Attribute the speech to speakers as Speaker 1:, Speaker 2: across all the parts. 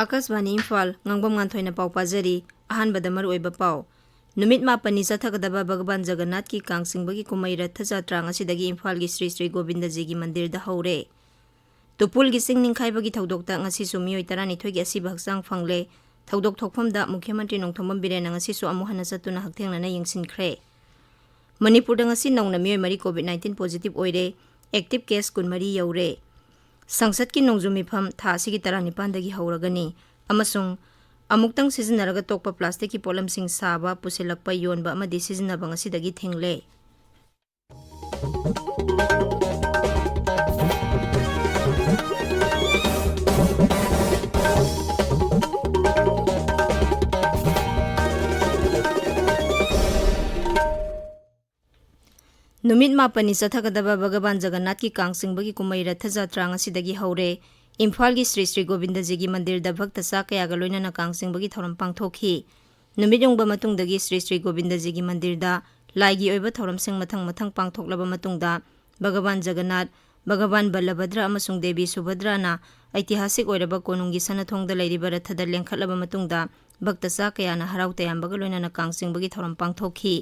Speaker 1: Akaswani Imphal Ngangbam Nganthoi na pau pajari ahanbada maruoiba pau numit mapani chathagdaba Bhagavan Jagannath ki kangsingbagi kumai ratha jatra ngasidagi Imphal gi Sri Sri Govinda ji gi mandir da haure tupul gi singning khaibagi thodokta ngasi su mioi 12 gi asi bhaksang phangle thodok thokphamda Mukhyamantri Nongthombam Birena ngasi su amu hana satuna hakthengna na yingsinkhre Manipur da ngasi nongna mioi mari COVID-19 positive oire active case kunmari yaure Sangsat ki nongzumi pham tha sigi 19 dagi hauragani amasung amuktang sizinaraga tokpa plastic ki polam sing saba pusilakpa yonba amadi sizinaba ngasidagi thengle Numit mapani chathagdaba Bhagavan Jagannath ki kangsingbagi kumai ratha jatra ngasidagi haure Imphal gi Sri Sri Govinda ji gi mandir da bhakta sa kaya ga loina na kangsingbagi thoram pangthokhi numit yongba matungdagi Sri Sri Govinda ji gi mandir da lai gi oiba thoram sing mathang pangthoklaba matungda Bhagavan Jagannath Bhagavan Balabhadra amasung Devi Subhadra na ऐतिहासिक ओइरबा कोनुंगी सनाथोंग दा लेरिबा रथदा लेंखटलबा matungda bhakta sa kaya na harau tayambaga loina na kangsingbagi thoram pangthokhi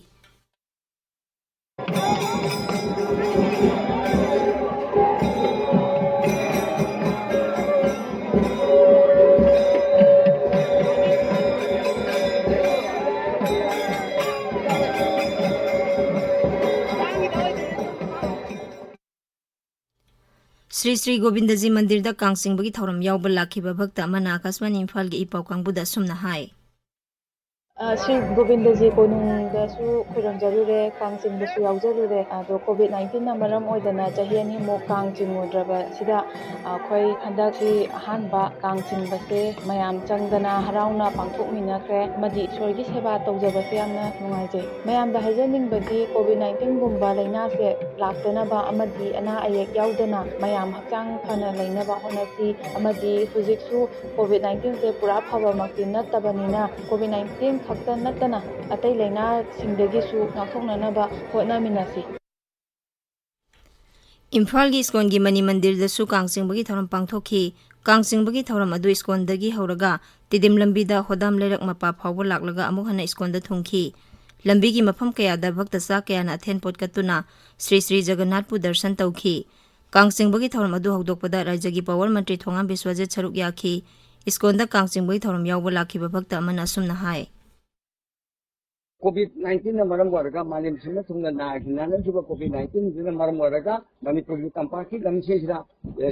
Speaker 1: Sri Sri Govinda ji mandir da kangsingbagi thoram yawba lakhiba bhakta amana Akaswani Imphal gi ipau kangbuda sumna hai
Speaker 2: Sri Govinda ji konungdasu khurang jarure kangching dasu yaujurure ado COVID-19 na maram oidana chahi ani mo kangching odraba sida khoi handak si hanba kangching base mayam changdana harauna pangthok minakre madi sorgi seba tawjaba se amna nungaije mayam da hajaning badi COVID-19 gumba laina se laktana ba amadi ana ayek yaudana mayam hakchang phana laina ba honasi amadi hujiksu COVID-19 se pura phaba makti nattabanina COVID-19 khakta natana atai laina singdagi su ngakhoknana ba hotna minasi
Speaker 1: Imphal gi iskon gi mani mandir da su kangsingbagi thoram pangthokhi kangsingbagi thoram adu iskon dagi hauraga tidim lambi da hodam lerak mapa phawba laklaga amuk hana iskon da thungki lambi gi mafam kaya da bhakta sa kaya na athen pot katuna Sri Sri Jagannath pu darshan tawki kangsingbagi thoram adu hawdokpada rajya Power Mantri Thongam Biswajit saruk yakhi iskon da kangsingbagi thoram yawba lakhiba bhakta amana asumna hai
Speaker 3: COVID-19 na maram waraga malim sina thumna na hinana juba COVID-19 jina maram waraga Manipuri tampaki lamse sira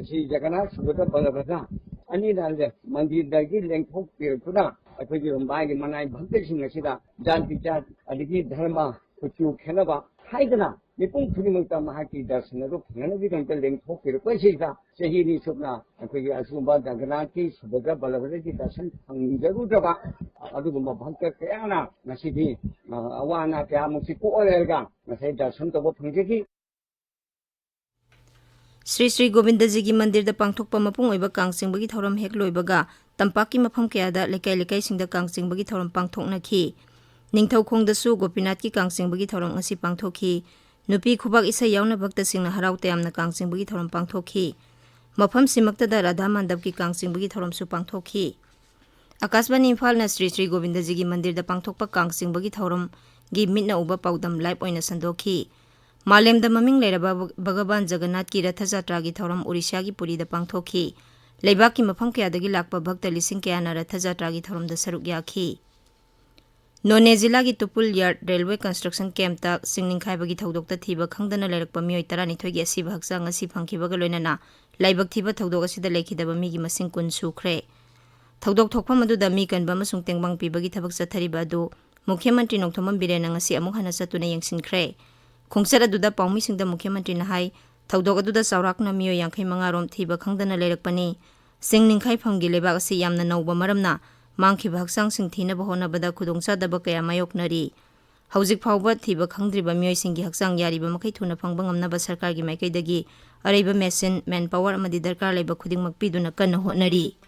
Speaker 3: si Jagannath Subhadra Balabhadra ani dalde mandir dagi lengthok pirpuna akhoi rombai gi manai bhakti sing asida janti chat adigi dharma kuchu khenaba haidana nipung khudimangta mahaki darsana ro phangana bi dangta lengthok pirpa sida sehini subna akhoi gi asumba Jagannath ki Subhadra Balabhadra ki darshan phangjaru daba adugumba bhakta kayana nasidi awana kaya musi ko olerga nasai darshan tobo phangjeki
Speaker 1: Sri Sri Govinda ji gi mandir da pangthokpa mapung oiba kangsingbagi thoram hek loibaga tampaki mafam kaya da lekai singda kangsingbagi thoram pangthokna khi ningthau khongda su Gopinath ki kangsingbagi thoram ngasi pangthokhi nupi khubak isa yauna bhakta singna harau tayamna kangsingbagi thoram pangthokhi mafam simakta da Radha Mandap ki kangsingbagi thoram su pangthokhi Akaswani Imphal na Sri Sri Govinda ji gi mandir da pangthokpa kangsingbagi thoram gi mitna uba paudam live oina sandokhi Malem da maming leraba Bhagavan Jagannath ki ratha jatra gi thoram Odisha gi Puri da pangthokhi leibak ki mafam kaya dagi lakpa bhakta lising kaya na ratha jatra gi thoram da saruk yakhi None jila gi Tupul Yard Railway Construction Camp ta singning khaibagi thodokta thiba khangdana lerakpa mioi 12 gi asi bhaksa ngasi phangkhibaga loinana laibak thiba thodok asida lekhidaba mi gi masing kun sukhre thodok thokpham adu da mi kanba masung tengbang pibagi thabak chathariba adu Mukhyamantri Nongthombam Birena ngasi amuk hana satuna yengsinkhre Khungsar aduda paumi singda Mukhyamantri na hai thodok aduda saurakna miyo 55 rom thiba khangdana lerakpani singning khai phamgi lebak asi yamna nauba maramna mangkhiba haksang sing thina bahona bada khudongsa daba kaya mayoknari hauzik phawba thiba khangdriba miyo singi haksang yariba makai thuna phangba ngamna ba sarkar gi maikai dagi araiba machine manpower amadi darkar leba khuding makpiduna kanna honari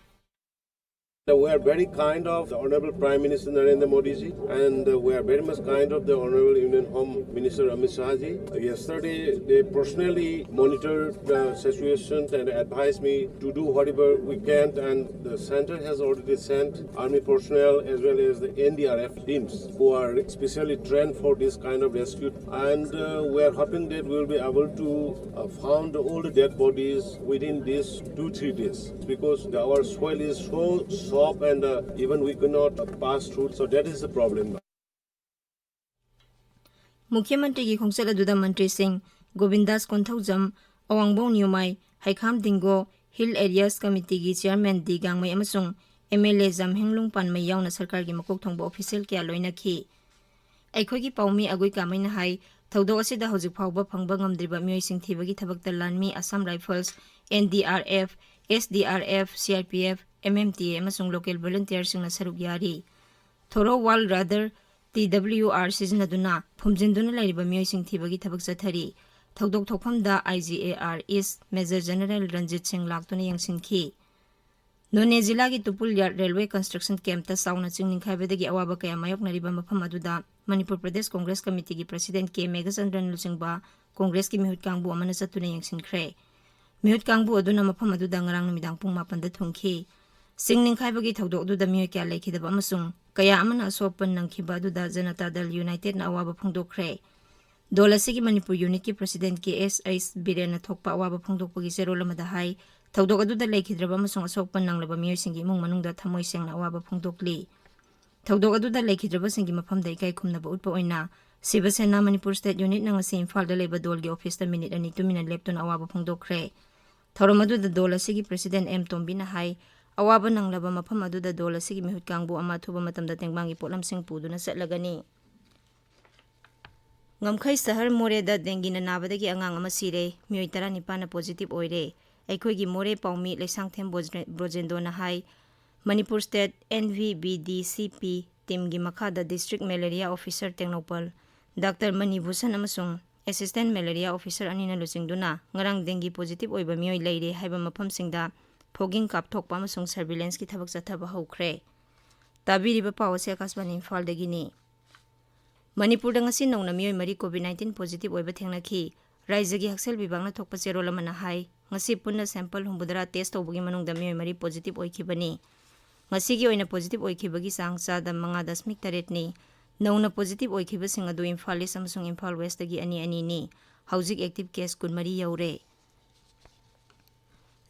Speaker 4: We are very kind of the Honorable Prime Minister Narendra Modi ji, and we are very much kind of the Honorable Union Home Minister Amit Shah ji. Yesterday, they personally monitored the situation and advised me to do whatever we can, and the center has already sent army personnel as well as the NDRF teams who are specially trained for this kind of rescue. And we are hoping that we will be able to found all the dead bodies within these 2-3 days, because our soil is so soft and even we cannot pass through. So that is the problem.
Speaker 1: मुख्यमंत्री की खोंगचल अदुदा मंत्री सिंह गोविंदास कोंथौजम अवांगबों न्यूमाई हाइखाम दिंगो hill areas committee की chairman दी गांगमई अमसुंग एमएलए जामहिंगलुंग पानमई यावना सरकार की मकोक थोंबो ऑफिशियल क्या लोइनखी अखोगी पाउमी अगुई कामैना हाई थौदो असिदा हौजिक फाउबा फंगबा ngamdriba myoising thibagi thabakta lanmi Assam Rifles NDRF SDRF CRPF MMTA amasung local volunteers singna saruk yari thoro wal rather TWR sizinaduna phumjinduna lairiba myoising thibagi thabak chathari thodok thokphamda IGAR is Major General Ranjit Singh laktuna yangsinki None जिला की Tupul yard railway construction camp ता साउना चिंगनिंखाइबदगी अवाबा कया मायोकनरिबा मफम अदुदा मणिपुर प्रदेश Congress committee की president के मेघचंद्रन लुचिंगबा कांग्रेस की मिहुत कांगबु अमना चतुना यंगसिनख्रे मिहुत कांगबु अदुना मफम अदुदा ngarang numidang pung 8 da thungki चिंगनिंखाइबगी थौदो अदुदा मियोय क्या लेखिदबा अमसुंग कया अमना असोपन नंखिबा अदुदा Janata Dal United ना अवाबा फोंदोखरे दोलसी की मणिपुर यूनिट की प्रेसिडेंट के एस बिरेन थोकपा अवाबा फोंदोकपगी सेरोल अमदा हाई थौदोक अदुदा लेखिद्रबा अमसुंग असोकपन नांगलबा मियोयसिंगी इमुंग मनुंगदा थमोय सेंगना अवाबा फोंदोकली थौदोक अदुदा लेखिद्रबा सिंगी मफमदा इकाई खुमनबा उटपा ओइना शिवसेना मणिपुर स्टेट यूनिट नंगसी इम्फाल दा लेबा दोल की ऑफिस दा मिनिट अनि 2 मिनट लेप्तुन अवाबा फोंदोखरे थौरम अदुदा दोल असिगी प्रेसिडेंट एम तोम्बिना हाई अवाबा नंगलबा मफम अदुदा दोल असिगी मिहुत कांगबु अमा थुबा मतमदा तेंगबांगी पोलमसिंग पुदुना चटलगनी ngamkhai sahar more da dengi na nabadagi angang ama sire miyoi 19 na positive oire aikhoi gi more paumi lesang them brojendo na hai manipur state NVBDCP team gi makha da district malaria officer tengnopal dr mani bhusan amasung assistant malaria officer anina luchingduna ngarang dengi positive oiba miyoi leire haiba mafam singda fogging kap thokpa amasung surveillance ki thabak chathaba hokre tabiriba pawse akasbani Imphal dagi ni Manipur ngasi नौना मियोय मरी कोविड-19 positive ओइबा थेंगनाखि राज्यगी हक्सेल विभागना थोकपा चेरोल अमना हाई ngasi पुन्ना sample हुंबुदरा test तौबगी मनुंगदा मियोय मरी पॉजिटिव ओइखिबनी ngasi gi oina पॉजिटिव ओइखिबगी सांग चादा 5.8 नि नौना पॉजिटिव ओइखिबसिंग अदु इम्फाल ईस्ट अमसुंग इम्फाल वेस्ट दगी अनि नि हौजिक एक्टिव केस 20 यौरे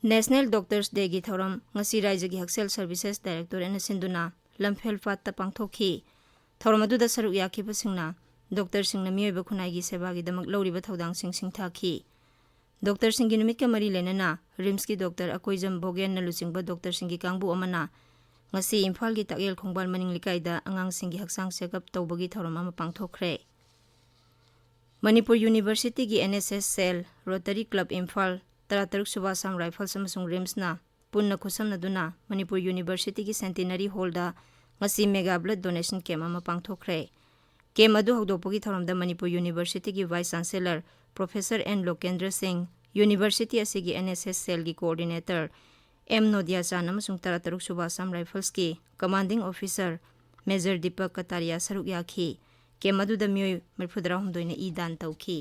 Speaker 1: नेशनल डॉक्टर्स डे गी थौरम ngasi राज्यगी हक्सेल सर्विसेस डायरेक्टर एन सिंदुना लमफेल फात पांगथोखि थौरम अदुदा सरुक याखिबसिंगना डॉक्टर सिंगना मियोयबा खुनाइगी सेवागी दमक लौरिबा थौदांग सिंथाखि डॉक्टर सिंगी नुमित का मरी लेनना रिम्स की डॉक्टर अकोइजम भोगेन न लुचिंगबा डॉक्टर सिंगी कांगबु अमना ngasi इम्फाल की ताकेल खोंगबाल मनिंग लिकाइदा अंगांग सिंगी हक्सांग चेकअप तौबगी थौरम अमा पांगथोखरे मणिपुर यूनिवर्सिटी की NSS cell rotary club Imphal 33 सुबा असम राइफल्स अमसुंग रिम्स ना पुन्ना खुसमनदुना मणिपुर यूनिवर्सिटी की सेंटिनरी हॉलदा ngasi mega blood donation camp ama pangthokre camp adu hogdopagi thoramda manipur university ki vice chancellor professor N Lokendra Singh university asigi NSS cell gi coordinator M Nodia Chan amasung 33 suba Assam Rifles ki commanding officer Major Deepak Kataria saruk yakhi camp adu da myoy merfudra humdoina I dan tawki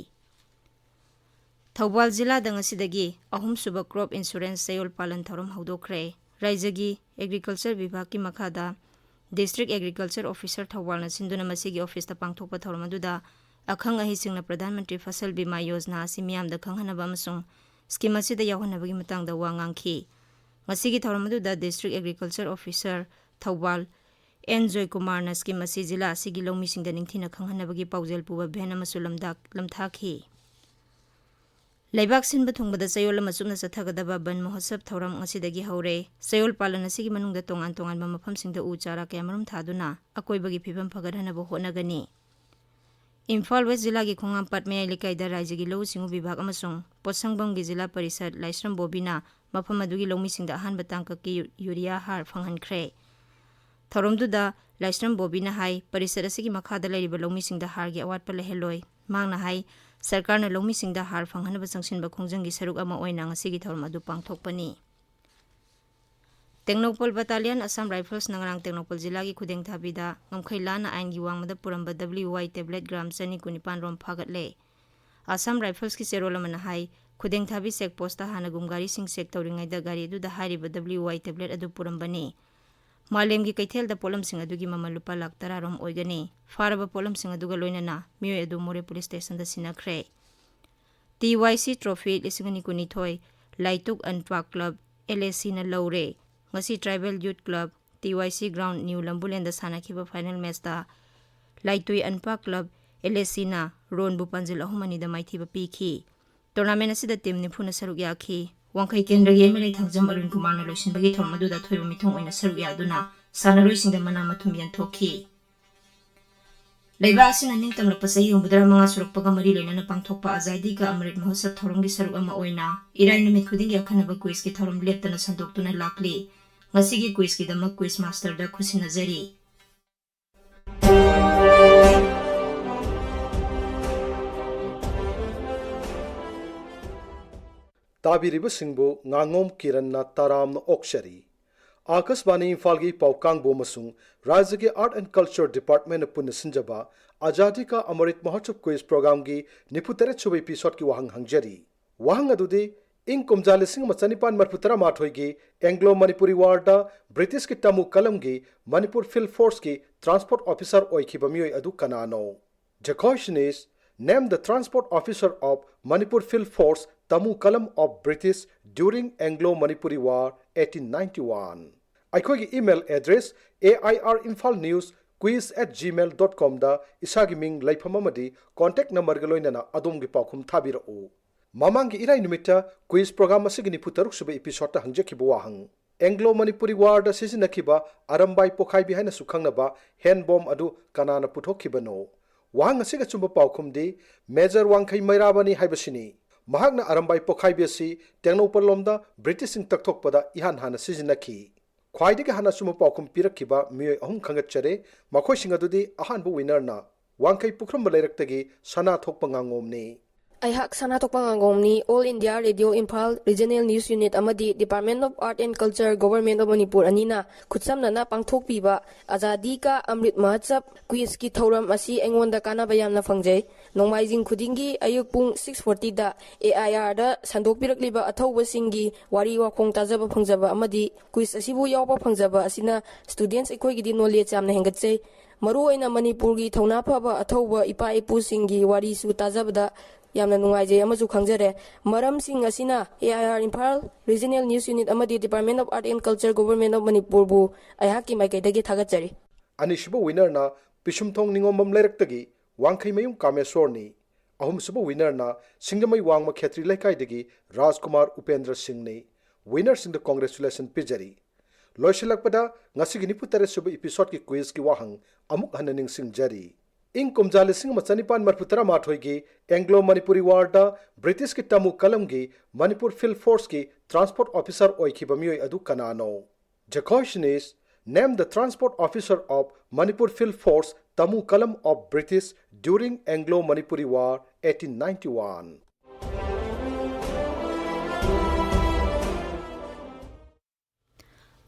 Speaker 1: Thawbal jila da ngasidagi ahum suba crop insurance sayol palan thoram hogdokre raijagi agriculture vibhag ki makhada District Agriculture Officer Thawal na sinduna masigi office ta pangthokpa thoramaduda akhang ahi singna Pradhan Mantri Fasal Bima Yojana simiyam da khanghanaba amasung scheme asida yawhanabagi matangda wangangki masigi thoramaduda District Agriculture Officer Thawal N Joy Kumar na scheme asi jila asigi lawmi singda ningthina khanghanabagi paujel puba bhen amasulamda lamthakhi Laibak sin bathungbada sayol amasumna sathagadaba ban mahosab thauram ngasidagi haure sayol palan asigi manungda tongan mafam singda u chara kamarum thaduna akoibagi phibam phagadhanaba honagani Imphal West jila gi khongam patme likaida rajagi lo singu vibhag amasung Potsangbam gi jila parisad Laisram Bobina mafam adugi lawmi singda ahan batangka ki urea har phanghankhre Tharomduda Laisram Bobina hai parisad asigi makhada lairiba lawmi singda har gi awat pa leheloi mangna hai सरकार ने लौमी सिंगदा हार फंगहनबा संगसिनबा खोंजंगी सरुक अमा ओइना ngasi gi thorma du pangthokpani Tengnopol Battalion Assam Rifles Nangrang Tengnopol Jila ki khudeng thabida ngamkhailana ain gi wangmada puramba WY tablet gram chani kunipan rom phaгаtle Assam Rifles ki serolamana hai khudeng thabi sek posta hana gumgari sing sek tawringai da gari du da hariba WY tablet adu purambani Malem gi kaithel da polam sing adu gi mamal lupa lak tara rom oigani faraba polam sing adu ga loinana miyo adu more police station da sinakre TYC trophy lisingani kunithoi Laituk Anpa Club LSC na Laure ngasi Tribal Youth Club TYC Ground New Lambulen da sanakhiba final match da Laitui Anpa Club LSC na Ron Bupanjil ahumani da maithiba pikhi tournament asida team ni phuna saruk yakhi wangkai kendra ge mele thangjam arun kumar na losin bagi thormadu da thoiba mithong oina saruk yaduna sanaroi singda mana mathum yan thokhi Leiba asina ning tamla pasai umbudra manga suruk paga mari lena pangthokpa azadi ka amrit mahotsav thorong gi saruk ama oina irai numit khuding ya khanaba quiz ki thorom leptana sandoktuna lakli ngasi gi quiz ki dama quiz master da khusina jari
Speaker 5: Tabiriba singbo ngangom kiranna taramna okshari Akashbani Imphal gi paukang bo masung Rajya ke Art and Culture Department punna sinjaba Azadi ka Amrit Mahotsav quiz program gi niputare chobe episode ki wahang hangjari wahang adudi ing kumjale sing machanipan marputara mathoi gi Anglo Manipuri War da British ki tamu kalam gi Manipur Field Force ki transport officer oikhiba mioi adu kanano The question is name the transport officer of Manipur Field Force Tamu Kalam of British during Anglo-Manipuri War 1891. Aikogi email address airinfalnewsquiz@gmail.com da isagi ming laifamamadi contact number galoinana adom gi paukhum thabirao. Mamangi irai numita quiz program asigini putaruk sube episode ta hangjakibu wahang. Anglo-Manipuri War da sisinakhiba arambai pokhai bi haina sukhangnaba hand bomb adu kanana puthokhibano. Wahang asiga chumba paukhum di Major Wangkhai Mairabani haibasini. Mahagna arambai pokhai besi Tengnopol lomda British ing takthokpada ihan hana sizinakhi khwaidigi hana suma paukhum pirakhiba mioi ahum khangatchare makhoi singa dudi ahan bu winner na Wangkhai pukhram balairaktagi sana thokpa ngangomni
Speaker 6: Aihak sana tokpa ngangomni All India Radio Imphal Regional News Unit amadi Department of Art and Culture Government of Manipur anina khutsamna na pangthokpiba Azadi ka Amrit Mahotsav quiz ki thoram asi engonda kanaba yamna fangjai Nongmaijing khudingi ayuk pung 6:40 da AIR da sandokpirakliba athauba singi wari wakhong tajaba phangjaba amadi quiz asibu yawpa phangjaba asina students ekoi gi knowledge amna hengatse maru oina Manipur gi thona phaba athauba ipa ipu singi wari su tajabada yamna nungaije amaju khangjare maram sing asina AIR Imphal Regional News Unit amadi Department of Art and Culture Government of Manipur bu ayhaki maikaidagi thagachari
Speaker 5: Anishiba winner na Pishumthong Ngangbam Nganthoi Wangkhai mayum Kamesorni ahumsuba winner na Singdamai Wangma Khetri Laikai dagi Rajkumar Upendra Singh ni winner sing the congratulation pijari loisilakpada ngasigi niputare suba episode ki quiz ki wahang amuk hananing singjari ing kumjale sing machanipan marputara mathoi gi Anglo Manipuri War da British ki tamu kalam gi Manipur Field Force ki transport officer oikhiba mioi adu kanano The question is name the transport officer of Manipur Field Force Tamu Kalam of British during Anglo-Manipuri War 1891.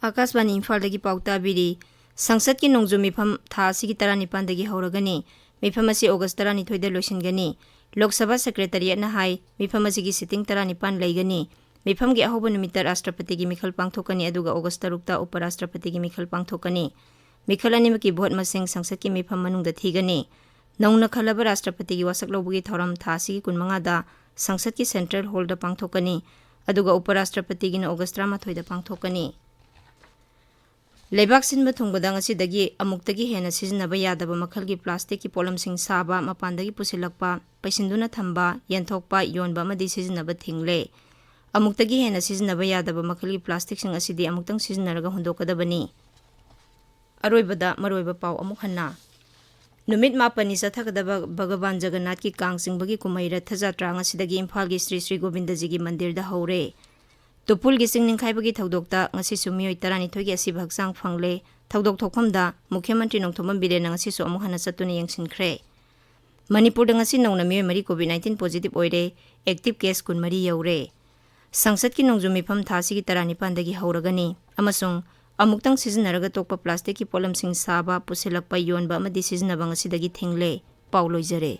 Speaker 1: Akashbani Imphal dagi pauta biri Sangsad ki nongju mifam tha asigi 19 dagi hauragani mifam asi August 12 da loisingani Lok Sabha Secretariat na hai mifam asigi sitting 19 laigani mifam gi ahoba numitar Rashtrapati gi mikhal pangthokani aduga August 3 ta Uparashtrapati gi mikhal pangthokani mikhal ani ki vote masing sangsad ki mifam manung da thigani nauna khalaba Rashtrapati gi wasak lobugi thoram tha asigi 15 da sangsad ki Central Hall da pangthokani aduga Uparashtrapati gi na August 13 da pangthokani Leibak sinba thungbada ngasidagi amuktagi hena sizinaba yadaba makhalgi plastic ki polamsing saba mapandagi pusilakpa paisinduna thamba yenthokpa yonba amadi sizinaba thingle amuktagi hena sizinaba yadaba makhalgi plastic sing asidi amuktang sizinaraga hundokadabani aroibada maroiba pau amuk hanna numit mapani sathakadaba Bhagavan Jagannath ki kangsingbagi kumaira thajatra ngasidagi Imphal gi Sri Govindaji gi mandir da haure Tupul gi singning khaibagi thaudokta ngasi sumioi 12 gi asi bhaksang phangle thaudok thokhamda Mukhyamantri Nongthomam Biren ngasi su amu hana satuni yengsinkhre Manipur da ngasi nongna mioi mari COVID-19 positive oire active case kun mari yaure Sangsad ki nongju mifam thasi gi 19 dagi hauragani amasung अमुक्तंग सिजनरगा तोकपा plastic की पोलमसिंग साबा पुसिलकपा योनबा अमदि सिजनबा ngasi dagi thingle पाउ लोइजरे।